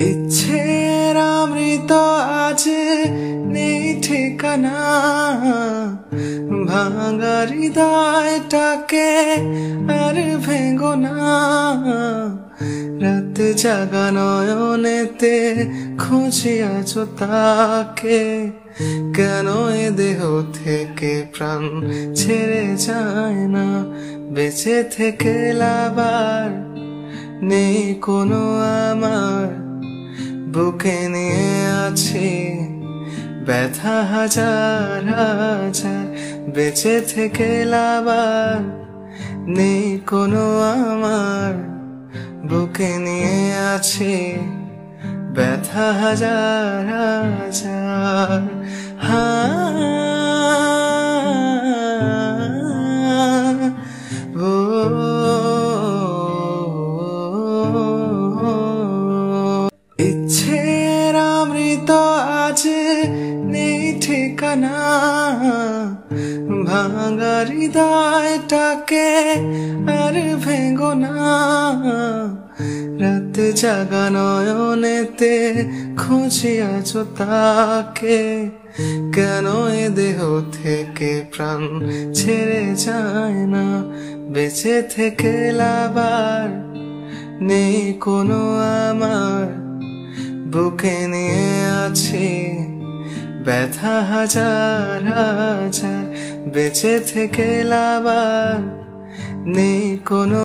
ইচ্ছের অমৃত আজ নেই ঠিকানা, ভাঙা হৃদয়টাকে আর ভেঙো না। রাত জাগা নয়নেতে খুঁজি আছো তাকে, কেন এ দেহ থেকে প্রাণ ছেড়ে যায় না। বেঁচে থেকে লাবার নেই কোনো আমার, বুকে নিয়ে আছি ব্যথা হাজার হাজার। বেঁচে থেকে লাবার নেই কোনো আমার, বুকে নিয়ে আছি ব্যথা হাজার হাজার। ইচ্ছের অমৃত আজ নেই ঠিকানা, ভাঙা হৃদয়টাকে আর ভেঙো না। রাত জাগা নয়নেতে খুঁজি আছো তাকে, কেন এ দেহ থেকে প্রাণ ছেড়ে যায় না। বেঁচে থেকে লাবার নেই কোনো আমার, বুকে নিয়ে আছি ব্যথা হাজার হাজার। বেঁচে থেকে লাবার নেই কোনো